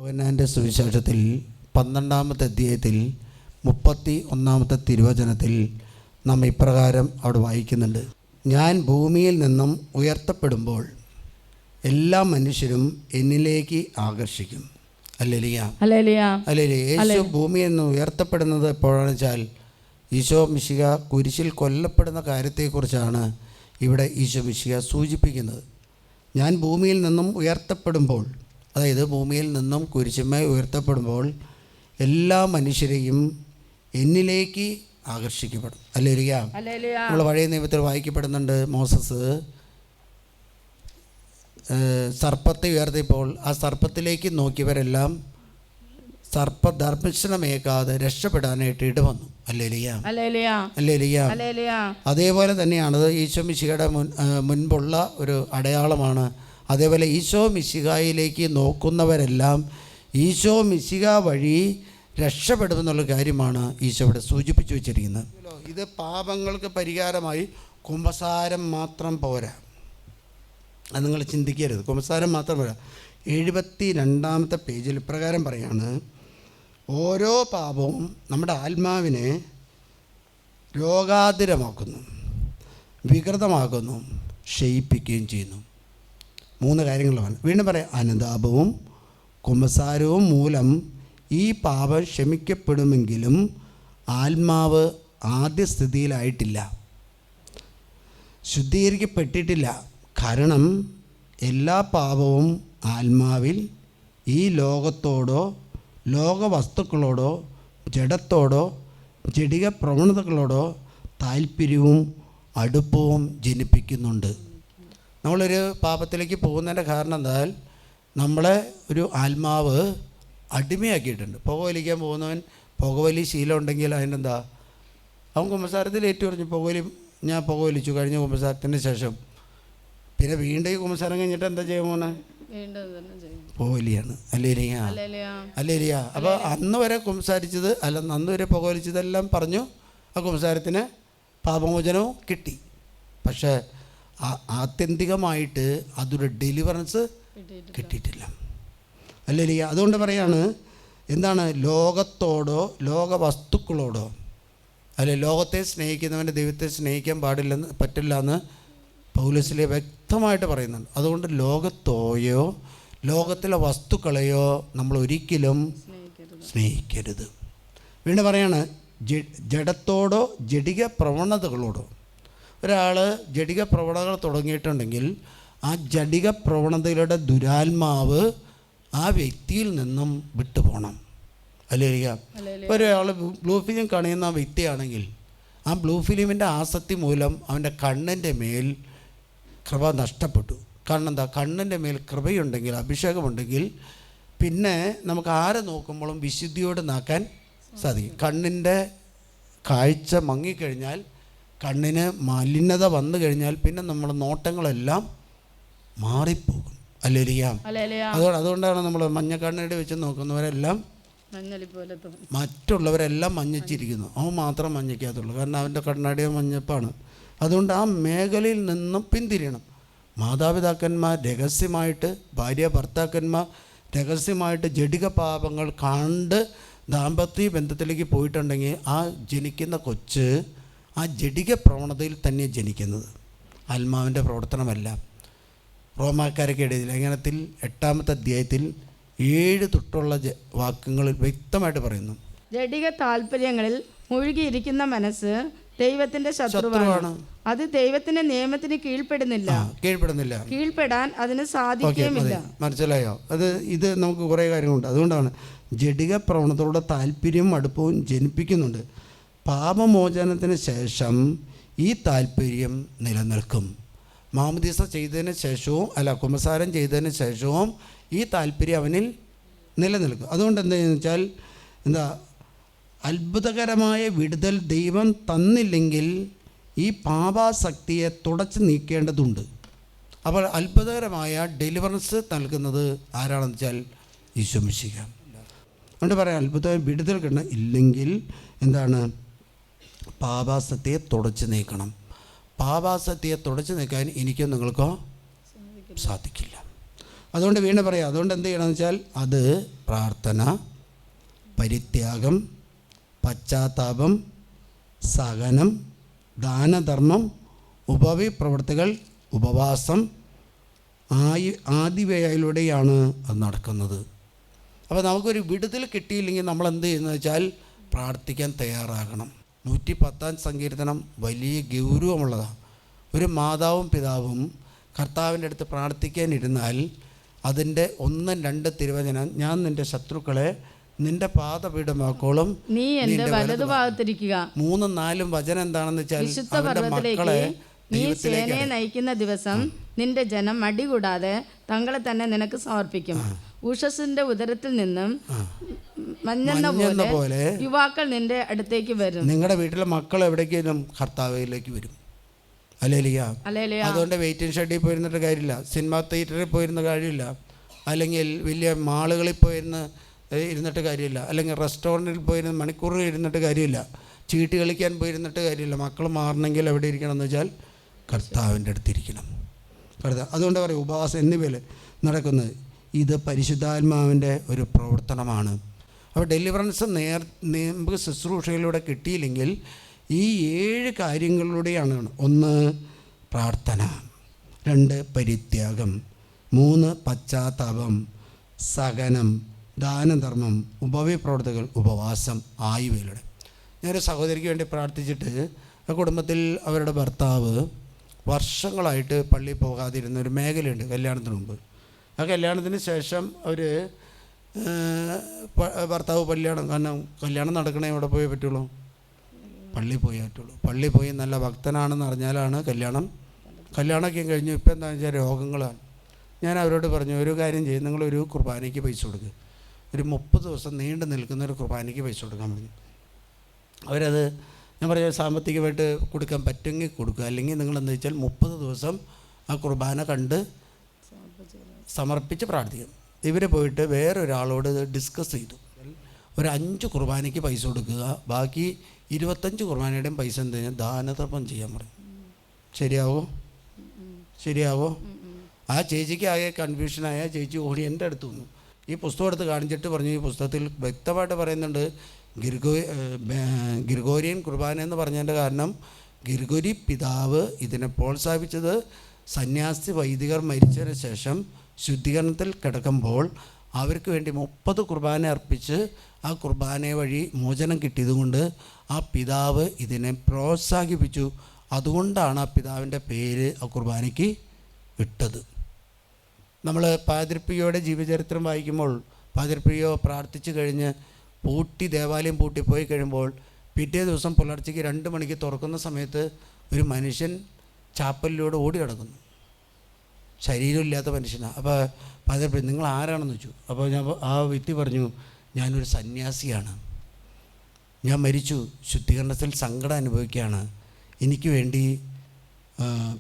യോഹന്നാൻ്റെ സുവിശേഷത്തിൽ 12-ാമത്തെ അധ്യായത്തിൽ 31-ാമത്തെ തിരുവചനത്തിൽ നാം ഇപ്രകാരം അവിടെ വായിക്കുന്നുണ്ട്. ഞാൻ ഭൂമിയിൽ നിന്നും ഉയർത്തപ്പെടുമ്പോൾ എല്ലാ മനുഷ്യരും എന്നിലേക്ക് ആകർഷിക്കും. Hallelujah, hallelujah. യേശു ഭൂമിയിൽ നിന്ന് ഉയർത്തപ്പെടുന്നത് എപ്പോഴാണെന്ന് വെച്ചാൽ ഈശോ മിശിഹ കുരിശിൽ കൊല്ലപ്പെടുന്ന കാര്യത്തെക്കുറിച്ചാണ് ഇവിടെ ഈശോ മിശിഹ സൂചിപ്പിക്കുന്നത്. ഞാൻ ഭൂമിയിൽ നിന്നും ഉയർത്തപ്പെടുമ്പോൾ, അതായത് ഭൂമിയിൽ നിന്നും കുരിശുമേൽ ഉയർത്തപ്പെടുമ്പോൾ എല്ലാ മനുഷ്യരെയും എന്നിലേക്ക് ആകർഷിക്കപ്പെടും. ഹല്ലേലൂയ. നമ്മൾ പഴയ നിയമത്തിൽ വായിക്കപ്പെടുന്നുണ്ട്, മോസസ് സർപ്പത്തെ ഉയർത്തിയപ്പോൾ ആ സർപ്പത്തിലേക്ക് നോക്കിയവരെല്ലാം സർപ്പദർശനമേക്കാതെ രക്ഷപ്പെടാനായിട്ട് ഇടവന്നു. Hallelujah, hallelujah. അതേപോലെ തന്നെയാണത് ഈശോ മിശിഹയുടെ മുൻപുള്ള ഒരു അടയാളമാണ്. അതേപോലെ ഈശോ മിശിഹായിലേക്ക് നോക്കുന്നവരെല്ലാം ഈശോ മിശിഹ വഴി രക്ഷപ്പെടുമെന്നുള്ള കാര്യമാണ് ഈശോ ഇവിടെ സൂചിപ്പിച്ചു വച്ചിരിക്കുന്നത്. ഇത് പാപങ്ങൾക്ക് പരിഹാരമായി കുമ്പസാരം മാത്രം പോരാ, അത് നിങ്ങൾ ചിന്തിക്കരുത്. കുമ്പസാരം മാത്രം പോരാ. 72-ാമത്തെ പേജിൽ ഇപ്രകാരം പറയാണ്, ഓരോ പാപവും നമ്മുടെ ആത്മാവിനെ രോഗാതുരമാക്കുന്നു, വികൃതമാക്കുന്നു, ക്ഷയിപ്പിക്കുകയും ചെയ്യുന്നു. 3 കാര്യങ്ങളാണ്. വീണ്ടും പറയാം, അനുതാപവും കുമ്പസാരവും മൂലം ഈ പാപം ക്ഷമിക്കപ്പെടുമെങ്കിലും ആത്മാവ് ആദ്യ സ്ഥിതിയിലായിട്ടില്ല, ശുദ്ധീകരിക്കപ്പെട്ടിട്ടില്ല. കാരണം എല്ലാ പാപവും ആത്മാവിൽ ഈ ലോകത്തോടോ ലോകവസ്തുക്കളോടോ ജഡത്തോടോ ജഡിക പ്രവണതകളോടോ താല്പര്യവും അടുപ്പവും ജനിപ്പിക്കുന്നുണ്ട്. നമ്മളൊരു പാപത്തിലേക്ക് പോകുന്നതിൻ്റെ കാരണം എന്താൽ നമ്മളെ ഒരു ആത്മാവ് അടിമയാക്കിയിട്ടുണ്ട്. പുകവലിക്കാൻ പോകുന്നവൻ പുകവലി ശീലം ഉണ്ടെങ്കിൽ അതിനെന്താ, അവൻ കുമ്പസാരത്തിൽ ഏറ്റുപറഞ്ഞു ഞാൻ പുകവലിച്ചു കഴിഞ്ഞ കുമ്പസാരത്തിന് ശേഷം പിന്നെ വീണ്ടും ഈ കുമ്പസാരം കഴിഞ്ഞിട്ട് എന്താ ചെയ്യുമോനെ, പുകവലിയാണ്. ഹല്ലേലൂയ. അപ്പോൾ അന്ന് വരെ കുമ്പസാരിച്ചത് അന്ന് വരെ പുകവലിച്ചതെല്ലാം പറഞ്ഞു, ആ കുമ്പസാരത്തിന് പാപമോചനവും കിട്ടി. പക്ഷേ ആത്യന്തികമായിട്ട് അതൊരു ഡെലിവറൻസ് കിട്ടിയിട്ടില്ല. ഹല്ലേലൂയ. അതുകൊണ്ട് പറയാണ്, എന്താണ്, ലോകത്തോടോ ലോകവസ്തുക്കളോടോ ലോകത്തെ സ്നേഹിക്കുന്നവൻ്റെ ദൈവത്തെ സ്നേഹിക്കാൻ പറ്റില്ല എന്ന് പൗലോസിലെ വ്യക്തമായിട്ട് പറയുന്നുണ്ട്. അതുകൊണ്ട് ലോകത്തോയോ ലോകത്തിലെ വസ്തുക്കളെയോ നമ്മൾ ഒരിക്കലും സ്നേഹിക്കരുത്. വീണ്ടും പറയാണ്, ജഡത്തോടോ ജഡിക പ്രവണതകളോടോ. ഒരാൾ ജഡിക പ്രവണതകൾ തുടങ്ങിയിട്ടുണ്ടെങ്കിൽ ആ ജഡിക പ്രവണതകളുടെ ദുരാത്മാവ് ആ വ്യക്തിയിൽ നിന്നും വിട്ടുപോകണം. ഹല്ലേലൂയ. ഒരാൾ ബ്ലൂ ഫിലിം കാണുന്ന വ്യക്തിയാണെങ്കിൽ ആ ബ്ലൂ ഫിലിമിൻ്റെ ആസക്തി മൂലം അവൻ്റെ കണ്ണിൻ്റെ മേൽ കൃപ നഷ്ടപ്പെട്ടു. കാരണം എന്താ, കണ്ണിൻ്റെ മേൽ കൃപയുണ്ടെങ്കിൽ, അഭിഷേകമുണ്ടെങ്കിൽ പിന്നെ നമുക്ക് ആരെ നോക്കുമ്പോഴും വിശുദ്ധിയോട് നോക്കാൻ സാധിക്കും. കണ്ണിൻ്റെ കാഴ്ച മങ്ങിക്കഴിഞ്ഞാൽ, കണ്ണിന് മലിനത വന്നു കഴിഞ്ഞാൽ പിന്നെ നമ്മുടെ നോട്ടങ്ങളെല്ലാം മാറിപ്പോകും. ഹല്ലേലൂയ. അതുകൊണ്ടാണ് നമ്മൾ മഞ്ഞക്കണ്ണട വെച്ച് നോക്കുന്നവരെല്ലാം മറ്റുള്ളവരെല്ലാം മഞ്ഞച്ചിരിക്കുന്നു, അവൻ മാത്രം മഞ്ഞയ്ക്കാത്തുള്ളൂ. കാരണം അവൻ്റെ കണ്ണാടിയോ മഞ്ഞപ്പാണ്. അതുകൊണ്ട് ആ മേഖലയിൽ നിന്നും പിന്തിരിയണം. മാതാപിതാക്കന്മാർ രഹസ്യമായിട്ട്, ഭാര്യ ഭർത്താക്കന്മാർ രഹസ്യമായിട്ട് ജഡിക പാപങ്ങൾ കണ്ട് ദാമ്പത്യ ബന്ധത്തിലേക്ക് പോയിട്ടുണ്ടെങ്കിൽ ആ ജനിക്കുന്ന കൊച്ച് ആ ജഡിക പ്രവണതയിൽ തന്നെ ജനിക്കുന്നത്, ആത്മാവിൻ്റെ പ്രവർത്തനമല്ല. റോമാക്കാരൊക്കെ എഴുതിയ ലേഖനത്തിൽ 8-ാമത്തെ അധ്യായത്തിൽ 7 തൊട്ടുള്ള വാക്യങ്ങളിൽ വ്യക്തമായിട്ട് പറയുന്നു, ജഡിക താല്പര്യങ്ങളിൽ മുഴുകിയിരിക്കുന്ന മനസ്സ് ദൈവത്തിന്റെ ശത്രുവാണ്. അത് ദൈവത്തിന്റെ നിയമത്തിന് കീഴ്പ്പെടുന്നില്ല, കീഴ്പ്പെടാൻ അതിന് സാധിക്കുകയുമില്ല. മനസ്സിലായോ? ഇത് നമുക്ക് കുറേ കാര്യങ്ങളുണ്ട്. അതുകൊണ്ടാണ് ജഡിക പ്രവണതയുടെ താല്പര്യവും അടുപ്പവും ജനിപ്പിക്കുന്നുണ്ട്. പാപമോചനത്തിന് ശേഷം ഈ താല്പര്യം നിലനിൽക്കും. മാമോദീസ ചെയ്തതിന് ശേഷവും കുമ്പസാരം ചെയ്തതിന് ശേഷവും ഈ താല്പര്യം അവനിൽ നിലനിൽക്കും. അതുകൊണ്ട് എന്താണെന്ന് വെച്ചാൽ അത്ഭുതകരമായ വിടുതൽ ദൈവം തന്നില്ലെങ്കിൽ ഈ പാപാസക്തിയെ തുടച്ചു നീക്കേണ്ടതുണ്ട്. അപ്പോൾ അത്ഭുതകരമായ ഡെലിവറൻസ് നൽകുന്നത് ആരാണെന്ന് വെച്ചാൽ ഈശോ മിശിഹ. അതുകൊണ്ട് പറയാം, അത്ഭുത വിടുതൽ കിട്ടണം. ഇല്ലെങ്കിൽ എന്താണ്, പാപാസക്തിയെ തുടച്ചു നീക്കണം. പാപാസക്തിയെ തുടച്ചു നീക്കാൻ എനിക്കോ നിങ്ങൾക്കോ സാധിക്കില്ല. അതുകൊണ്ട് വീണ്ടും പറയാം, അതുകൊണ്ട് എന്ത് ചെയ്യണമെന്ന് വെച്ചാൽ അത് പ്രാർത്ഥന, പരിത്യാഗം, പശ്ചാത്താപം, സഹനം, ദാനധർമ്മം, ഉപവിപ്രവൃത്തികൾ, ഉപവാസം ആദിവയിലൂടെയാണ് അത് നടക്കുന്നത്. അപ്പോൾ നമുക്കൊരു വിടുതൽ കിട്ടിയില്ലെങ്കിൽ നമ്മൾ എന്ത് ചെയ്യുന്നത് വെച്ചാൽ പ്രാർത്ഥിക്കാൻ തയ്യാറാകണം. 110-ാം സങ്കീർത്തനം വലിയ ഗൗരവമുള്ളതാണ്. ഒരു മാതാവും പിതാവും കർത്താവിൻ്റെ അടുത്ത് പ്രാർത്ഥിക്കാനിരുന്നാൽ അതിൻ്റെ 1-2 തിരുവചനം, ഞാൻ നിൻ്റെ ശത്രുക്കളെ നിന്റെ പാദപീഠമാക്കോളും നീ എൻ്റെ വലതുഭാഗത്തിരിക്കുക. 3-4 വചനം എന്താണെന്ന് വെച്ചാൽ വിശുദ്ധ പർവ്വതത്തിലേക്ക് നീ സേനയെ നയിക്കുന്ന ദിവസം നിന്റെ ജനം മടികൂടാതെ തങ്ങളെ തന്നെ നിനക്ക് സമർപ്പിക്കും. ഉഷസിന്റെ ഉദരത്തിൽ നിന്നും മഞ്ഞെന്ന പോലെ യുവാക്കൾ നിന്റെ അടുത്തേക്ക് വരും. നിങ്ങളുടെ വീട്ടിലെ മക്കൾ എവിടേക്കും കർത്താവിലേക്ക് വരും. ഹല്ലേലൂയ. അതുകൊണ്ട് വെയിറ്റിംഗ് ഷെഡിൽ പോയിരുന്നിട്ട് കാര്യമില്ല, സിനിമാ തിയേറ്ററിൽ പോയിരുന്ന കാര്യമില്ല, അല്ലെങ്കിൽ വലിയ മാളുകളിൽ ഇരുന്നിട്ട് കാര്യമില്ല, അല്ലെങ്കിൽ റെസ്റ്റോറൻറ്റിൽ പോയിരുന്ന മണിക്കൂറിൽ ഇരുന്നിട്ട് കാര്യമില്ല, ചീട്ട് കളിക്കാൻ പോയിരുന്നിട്ട് കാര്യമില്ല. മക്കൾ മാറണമെങ്കിൽ എവിടെ ഇരിക്കണം എന്ന് വെച്ചാൽ കർത്താവിൻ്റെ അടുത്തിരിക്കണം. അതുകൊണ്ട് പറയും ഉപവാസം എന്നിവയിൽ നടക്കുന്നത് ഇത് പരിശുദ്ധാത്മാവിൻ്റെ ഒരു പ്രവർത്തനമാണ്. അപ്പോൾ ഡെലിവറൻസ് നമുക്ക് ശുശ്രൂഷയിലൂടെ കിട്ടിയില്ലെങ്കിൽ ഈ 7 കാര്യങ്ങളിലൂടെയാണ്. 1 പ്രാർത്ഥന, 2 പരിത്യാഗം, 3 പശ്ചാത്താപം, സഹനം, ദാനധർമ്മം, ഉപവിപ്രവർത്തികൾ, ഉപവാസം ആയിവയിലൂടെ. ഞാനൊരു സഹോദരിക്ക് വേണ്ടി പ്രാർത്ഥിച്ചിട്ട് ആ കുടുംബത്തിൽ അവരുടെ ഭർത്താവ് വർഷങ്ങളായിട്ട് പള്ളിയിൽ പോകാതിരുന്ന ഒരു മേഖലയുണ്ട് കല്യാണത്തിന് മുമ്പ്. ആ കല്യാണത്തിന് ശേഷം അവർ ഭർത്താവ് കാരണം കല്യാണം നടക്കണേ എവിടെ പോയേ പറ്റുള്ളൂ, പള്ളിയിൽ പോയേ പറ്റുള്ളൂ. പള്ളിയിൽ പോയി നല്ല ഭക്തനാണെന്ന് അറിഞ്ഞാലാണ് കല്യാണമൊക്കെ കഴിഞ്ഞു. ഇപ്പം എന്താണെന്ന് വെച്ചാൽ രോഗങ്ങളാണ്. ഞാൻ അവരോട് പറഞ്ഞു, ഒരു കാര്യം ചെയ്യും, നിങ്ങളൊരു കുർബാനയ്ക്ക് പൈസ കൊടുക്കുക, ഒരു 30 ദിവസം നീണ്ടു നിൽക്കുന്ന ഒരു കുർബാനയ്ക്ക് പൈസ കൊടുക്കാൻ പറഞ്ഞു. അവരത് ഞാൻ പറഞ്ഞ സാമ്പത്തികമായിട്ട് കൊടുക്കാൻ പറ്റുമെങ്കിൽ കൊടുക്കുക, അല്ലെങ്കിൽ നിങ്ങളെന്താ വെച്ചാൽ 30 ദിവസം ആ കുർബാന കണ്ട് സമർപ്പിച്ച് പ്രാർത്ഥിക്കും. ഇവർ പോയിട്ട് വേറൊരാളോട് ഡിസ്കസ് ചെയ്തു, ഒരു 5 കുർബാനയ്ക്ക് പൈസ കൊടുക്കുക, ബാക്കി 25 കുർബാനയുടെയും പൈസ എന്ത് കഴിഞ്ഞാൽ ദാനധർമ്മം ചെയ്യാൻ പറയും. ശരിയാവോ? ആ ചേച്ചിക്ക് ആകെ കൺഫ്യൂഷനായ ചേച്ചി ഓടി എൻ്റെ അടുത്ത് വന്നു. ഈ പുസ്തകം എടുത്ത് കാണിച്ചിട്ട് പറഞ്ഞു, ഈ പുസ്തകത്തിൽ വ്യക്തമായിട്ട് പറയുന്നുണ്ട് ഗ്രിഗോറിയൻ കുർബാന എന്ന് പറഞ്ഞതിൻ്റെ കാരണം ഗ്രിഗോരി പിതാവ് ഇതിനെ പ്രോത്സാഹിപ്പിച്ചത് സന്യാസി വൈദികർ മരിച്ചതിന് ശേഷം ശുദ്ധീകരണത്തിൽ കിടക്കുമ്പോൾ അവർക്ക് വേണ്ടി 30 കുർബാന അർപ്പിച്ച് ആ കുർബാന വഴി മോചനം കിട്ടിയതുകൊണ്ട് ആ പിതാവ് ഇതിനെ പ്രോത്സാഹിപ്പിച്ചു. അതുകൊണ്ടാണ് ആ പിതാവിൻ്റെ പേര് ആ കുർബാനയ്ക്ക് ഇട്ടത്. നമ്മൾ പാതിരിപ്പിയോടെ ജീവചരിത്രം വായിക്കുമ്പോൾ പാതിരിപ്പിയോ പ്രാർത്ഥിച്ചു കഴിഞ്ഞ് ദേവാലയം പൂട്ടിപ്പോയി കഴിയുമ്പോൾ പിറ്റേ ദിവസം പുലർച്ചയ്ക്ക് 2 മണിക്ക് തുറക്കുന്ന സമയത്ത് ഒരു മനുഷ്യൻ ചാപ്പലിലൂടെ ഓടി കിടക്കുന്നു, ശരീരമില്ലാത്ത മനുഷ്യനാണ്. അപ്പോൾ പാതിരിപ്പി നിങ്ങൾ ആരാണെന്ന് വെച്ചു. അപ്പോൾ ആ വ്യക്തി പറഞ്ഞു, ഞാനൊരു സന്യാസിയാണ്, ഞാൻ മരിച്ചു, ശുദ്ധീകരണത്തിൽ സങ്കടം അനുഭവിക്കുകയാണ്, എനിക്ക് വേണ്ടി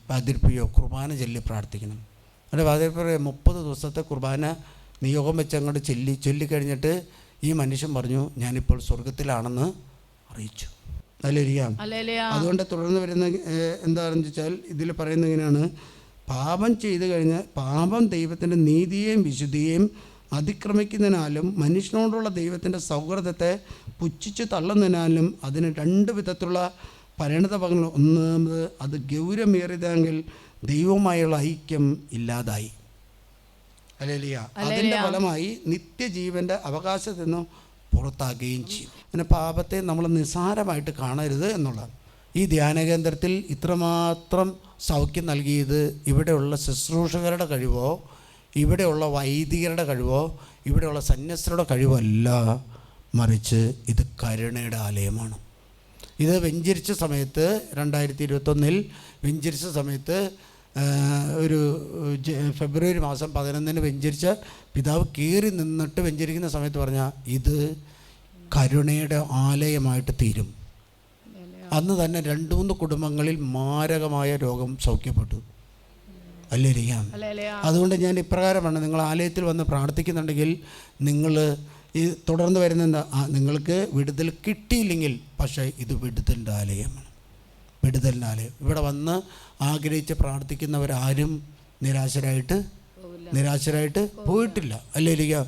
പാതിരിപ്പിയോ കുർബാന ചൊല്ലി പ്രാർത്ഥിക്കണം. അവിടെ പാതിരിപ്പി 30 ദിവസത്തെ കുർബാന നിയോഗം വെച്ച് അങ്ങോട്ട് ചൊല്ലിക്കഴിഞ്ഞിട്ട് ഈ മനുഷ്യൻ പറഞ്ഞു, ഞാനിപ്പോൾ സ്വർഗത്തിലാണെന്ന് അറിയിച്ചു. അല്ലേരിയാം. അതുകൊണ്ട് തുടർന്ന് വരുന്ന എന്താണെന്ന് വെച്ചാൽ ഇതിൽ പറയുന്നത് ഇങ്ങനെയാണ്, പാപം ചെയ്തു കഴിഞ്ഞാൽ പാപം ദൈവത്തിൻ്റെ നീതിയെയും വിശുദ്ധിയെയും അതിക്രമിക്കുന്നതിനാലും മനുഷ്യനോടുള്ള ദൈവത്തിൻ്റെ സൗഹൃദത്തെ പുച്ഛിച്ച് തള്ളുന്നതിനാലും അതിന് 2 വിധത്തിലുള്ള പരിണതഫലങ്ങൾ. ഒന്നാമത് അത് ഗൗരവമേറിയതെങ്കിൽ ദൈവവുമായുള്ള ഐക്യം ഇല്ലാതായി. ഹല്ലേലൂയ. അതിൻ്റെ ഫലമായി നിത്യജീവൻ്റെ അവകാശത്തിൽ നിന്നും പുറത്താക്കുകയും ചെയ്യും. അങ്ങനെ പാപത്തെ നമ്മൾ നിസ്സാരമായിട്ട് കാണരുത് എന്നുള്ളതാണ്. ഈ ധ്യാനകേന്ദ്രത്തിൽ ഇത്രമാത്രം സൗഖ്യം നൽകിയത് ഇവിടെയുള്ള ശുശ്രൂഷകരുടെ കഴിവോ ഇവിടെയുള്ള വൈദികരുടെ കഴിവോ ഇവിടെയുള്ള സന്യസ്തരുടെ കഴിവല്ല, മറിച്ച് ഇത് കരുണയുടെ ആലയമാണ്. ഇത് വെഞ്ചരിച്ച സമയത്ത് 2021 വെഞ്ചരിച്ച സമയത്ത് ഒരു ഫെബ്രുവരി മാസം 11 വെഞ്ചരിച്ച പിതാവ് കയറി നിന്നിട്ട് വെഞ്ചരിക്കുന്ന സമയത്ത് പറഞ്ഞാൽ ഇത് കരുണയുടെ ആലയമായിട്ട് തീരും. അന്ന് തന്നെ 2-3 കുടുംബങ്ങളിൽ മാരകമായ രോഗം സൗഖ്യപ്പെട്ടു. അല്ലേരിയാം. അതുകൊണ്ട് ഞാൻ ഇപ്രകാരമാണ്, നിങ്ങൾ ആലയത്തിൽ വന്ന് പ്രാർത്ഥിക്കുന്നുണ്ടെങ്കിൽ നിങ്ങൾ ഈ തുടർന്ന് വരുന്ന എന്താ, നിങ്ങൾക്ക് വിടുതൽ കിട്ടിയില്ലെങ്കിൽ പക്ഷേ ഇത് വിടുതലിൻ്റെ ആലയമാണ്, വിടുതലിൻ്റെ ആലയം. ഇവിടെ വന്ന് ആഗ്രഹിച്ച് പ്രാർത്ഥിക്കുന്നവരാരും നിരാശരായിട്ട് നിരാശരായിട്ട് പോയിട്ടില്ല. അല്ലേ ഇരിക്കുക.